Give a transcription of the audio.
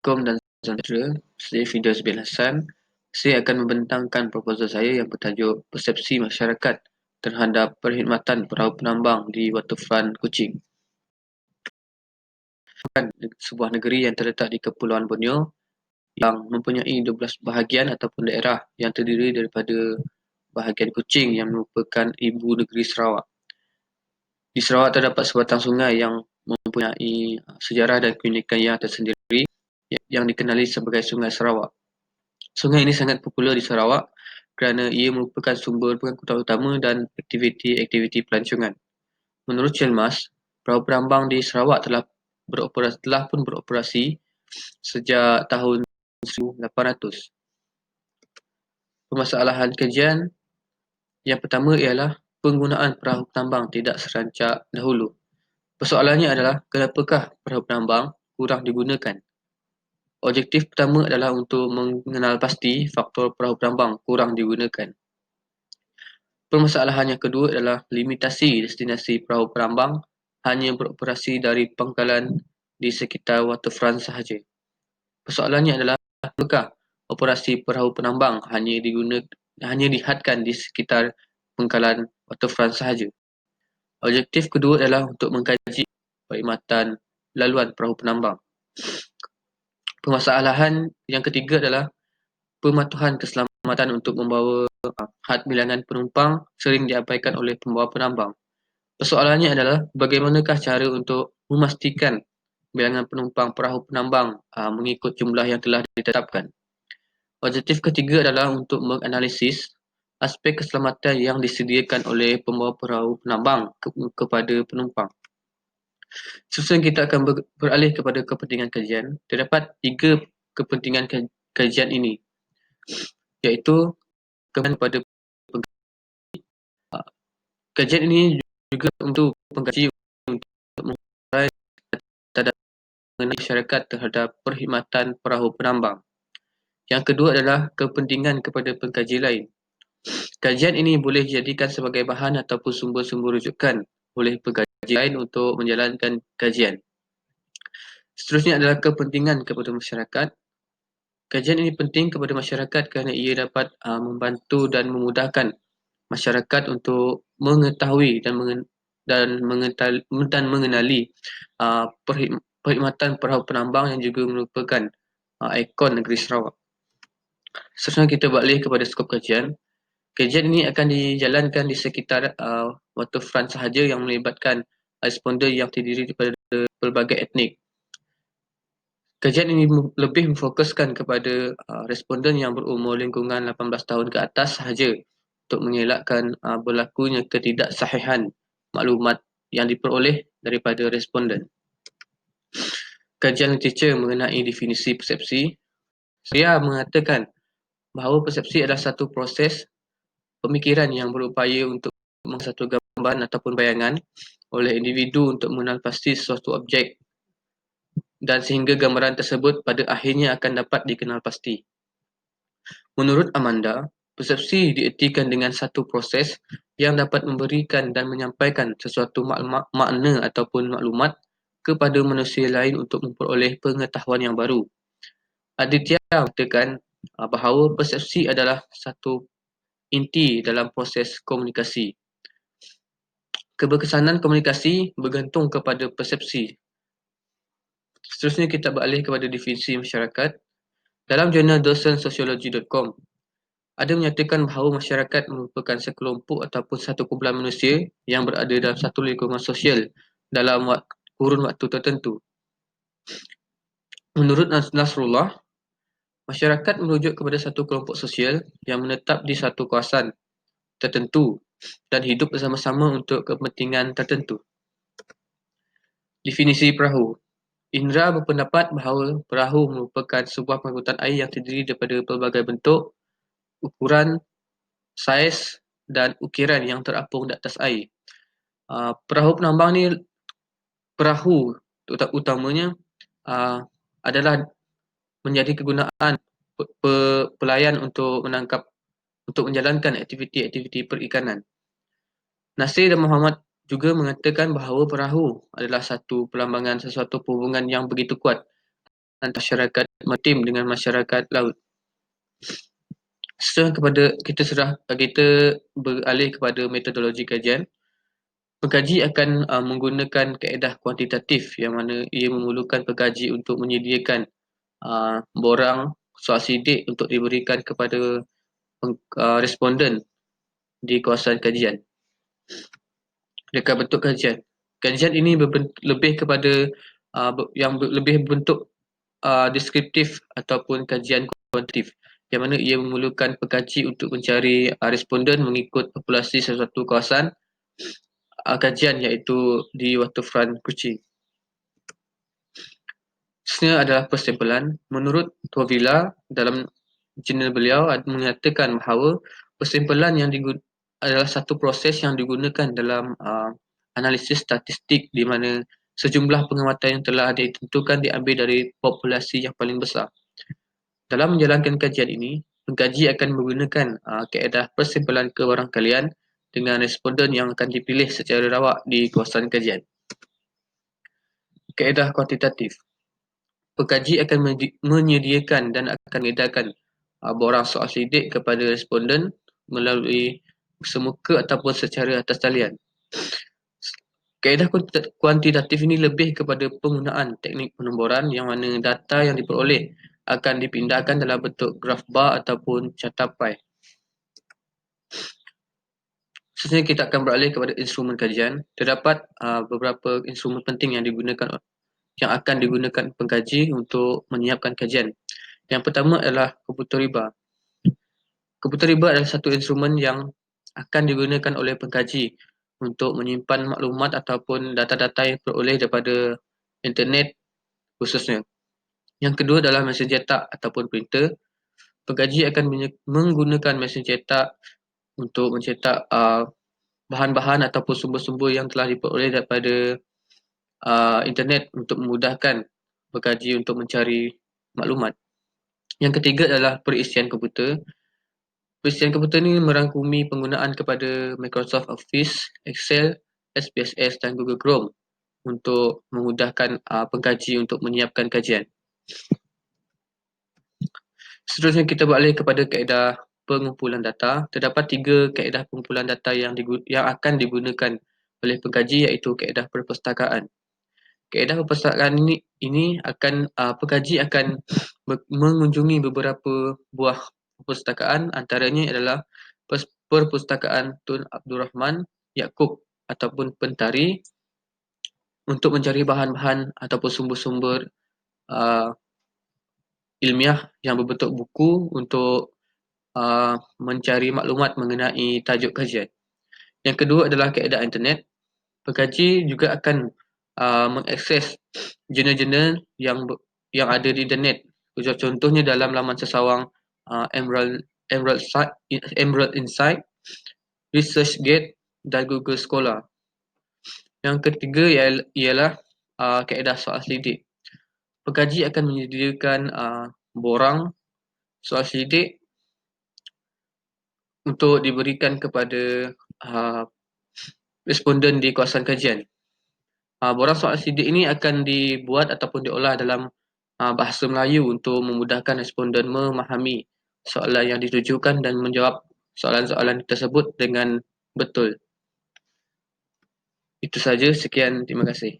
Assalamualaikum dan salam sejahtera. Saya Fidas bin Hassan. Saya akan membentangkan proposal saya yang bertajuk Persepsi Masyarakat terhadap Perkhidmatan Perahu Penambang di Waterfront Kuching. Sebuah negeri yang terletak di Kepulauan Borneo yang mempunyai 12 bahagian ataupun daerah yang terdiri daripada bahagian Kuching yang merupakan ibu negeri Sarawak. Di Sarawak terdapat sebatang sungai yang mempunyai sejarah dan keunikan yang tersendiri yang dikenali sebagai Sungai Sarawak. Sungai ini sangat popular di Sarawak kerana ia merupakan sumber pengangkutan utama dan aktiviti-aktiviti pelancongan. Menurut Chelmas, perahu penambang di Sarawak telah pun beroperasi sejak tahun 1800. Permasalahan kajian yang pertama ialah penggunaan perahu penambang tidak serancak dahulu. Persoalannya adalah kenapakah perahu penambang kurang digunakan? Objektif pertama adalah untuk mengenal pasti faktor perahu penambang kurang digunakan. Permasalahan yang kedua adalah limitasi destinasi perahu penambang hanya beroperasi dari pangkalan di sekitar waterfront sahaja. Persoalannya adalah apakah operasi perahu penambang hanya dihadkan di sekitar pangkalan waterfront sahaja. Objektif kedua adalah untuk mengkaji perkhidmatan laluan perahu penambang. Permasalahan yang ketiga adalah pematuhan keselamatan untuk membawa had bilangan penumpang sering diabaikan oleh pembawa penambang. Persoalannya adalah bagaimanakah cara untuk memastikan bilangan penumpang perahu penambang mengikut jumlah yang telah ditetapkan. Objektif ketiga adalah untuk menganalisis aspek keselamatan yang disediakan oleh pembawa perahu penambang kepada penumpang. Seterusnya kita akan beralih kepada kepentingan kajian. Terdapat 3 kepentingan kajian ini, iaitu kepada kajian ini juga untuk pengkaji untuk mengurai mengenai masyarakat terhadap perkhidmatan perahu penambang. Yang kedua adalah kepentingan kepada pengkaji lain. Kajian ini boleh dijadikan sebagai bahan ataupun sumber-sumber rujukan oleh pengkaji lain untuk menjalankan kajian. Seterusnya adalah kepentingan kepada masyarakat. Kajian ini penting kepada masyarakat kerana ia dapat membantu dan memudahkan masyarakat untuk mengetahui dan mengenali perkhidmatan perahu penambang yang juga merupakan ikon negeri Sarawak. Seterusnya kita beralih kepada skop kajian. Kajian ini akan dijalankan di sekitar waterfront sahaja yang melibatkan responden yang terdiri daripada pelbagai etnik. Kajian ini lebih memfokuskan kepada responden yang berumur lingkungan 18 tahun ke atas sahaja untuk mengelakkan berlakunya ketidaksahihan maklumat yang diperoleh daripada responden. Kajian literatur mengenai definisi persepsi. Saya mengatakan bahawa persepsi adalah satu proses pemikiran yang berupaya untuk membuat satu gambaran ataupun bayangan oleh individu untuk mengenal pasti sesuatu objek dan sehingga gambaran tersebut pada akhirnya akan dapat dikenal pasti. Menurut Amanda, persepsi diertikan dengan satu proses yang dapat memberikan dan menyampaikan sesuatu makna ataupun maklumat kepada manusia lain untuk memperoleh pengetahuan yang baru. Aditya mengatakan bahawa persepsi adalah satu inti dalam proses komunikasi. Keberkesanan komunikasi bergantung kepada persepsi. Seterusnya kita beralih kepada definisi masyarakat. Dalam jurnal dosensociology.com ada menyatakan bahawa masyarakat merupakan sekelompok ataupun satu kumpulan manusia yang berada dalam satu lingkungan sosial dalam kurun waktu tertentu. Menurut Nasrullah, masyarakat merujuk kepada satu kelompok sosial yang menetap di satu kawasan tertentu dan hidup bersama-sama untuk kepentingan tertentu. Definisi perahu. Indra berpendapat bahawa perahu merupakan sebuah pengangkutan air yang terdiri daripada pelbagai bentuk, ukuran, saiz dan ukiran yang terapung di atas air. Perahu penambang ni, perahu utamanya adalah menjadi kegunaan pelayan untuk menjalankan aktiviti-aktiviti perikanan. Nasir dan Muhammad juga mengatakan bahawa perahu adalah satu perlambangan sesuatu perhubungan yang begitu kuat antara masyarakat maritim dengan masyarakat laut. Kita beralih kepada metodologi kajian. Pengkaji akan menggunakan kaedah kuantitatif yang mana ia memerlukan pengkaji untuk menyediakan borang soal sidik untuk diberikan kepada responden di kawasan kajian. Dekat bentuk kajian. Kajian ini lebih kepada lebih berbentuk deskriptif ataupun kajian kuantitatif, yang mana ia memerlukan pengkaji untuk mencari responden mengikut populasi sesuatu kawasan kajian, iaitu di waterfront Kuching. Seterusnya adalah persimpulan. Menurut Tovila, dalam jurnal beliau mengatakan bahawa persimpulan adalah satu proses yang digunakan dalam analisis statistik, di mana sejumlah pengamatan yang telah ditentukan diambil dari populasi yang paling besar. Dalam menjalankan kajian ini, pengkaji akan menggunakan kaedah persimpulan kebarangkalian dengan responden yang akan dipilih secara rawak di kawasan kajian. Kaedah kuantitatif. Pengkaji akan menyediakan dan akan mengedarkan borang soal sidik kepada responden melalui semuka ataupun secara atas talian. Kaedah kuantitatif ini lebih kepada penggunaan teknik penomboran, yang mana data yang diperoleh akan dipindahkan dalam bentuk graf bar ataupun carta pie. Seterusnya kita akan beralih kepada instrumen kajian. Terdapat beberapa instrumen penting yang akan digunakan pengkaji untuk menyiapkan kajian. Yang pertama adalah komputer riba. Komputer riba adalah satu instrumen yang akan digunakan oleh pengkaji untuk menyimpan maklumat ataupun data-data yang diperoleh daripada internet khususnya. Yang kedua adalah mesin cetak ataupun printer. Pengkaji akan menggunakan mesin cetak untuk mencetak bahan-bahan ataupun sumber-sumber yang telah diperoleh daripada internet untuk memudahkan pengkaji untuk mencari maklumat. Yang ketiga adalah perisian komputer. Perisian komputer ini merangkumi penggunaan kepada Microsoft Office, Excel, SPSS dan Google Chrome untuk memudahkan pengkaji untuk menyiapkan kajian. Seterusnya kita beralih kepada kaedah pengumpulan data. Terdapat 3 kaedah pengumpulan data yang akan digunakan oleh pengkaji, iaitu kaedah perpustakaan. Kaedah perpustakaan ini akan pengkaji akan mengunjungi beberapa buah perpustakaan, antaranya adalah Perpustakaan Tun Abdul Rahman Yaakob ataupun Pentari, untuk mencari bahan-bahan ataupun sumber-sumber ilmiah yang berbentuk buku untuk mencari maklumat mengenai tajuk kajian. Yang kedua adalah kaedah internet. Pengkaji juga akan mengakses jurnal-jurnal yang ada di internet. Contohnya dalam laman sesawang Emerald Insight, ResearchGate dan Google Scholar. Yang ketiga ialah kaedah soal sidik. Pengkaji akan menyediakan borang soal sidik untuk diberikan kepada responden di kawasan kajian. Borang soal sidik ini akan dibuat ataupun diolah dalam bahasa Melayu untuk memudahkan responden memahami soalan yang ditujukan dan menjawab soalan-soalan tersebut dengan betul. Itu saja, sekian, terima kasih.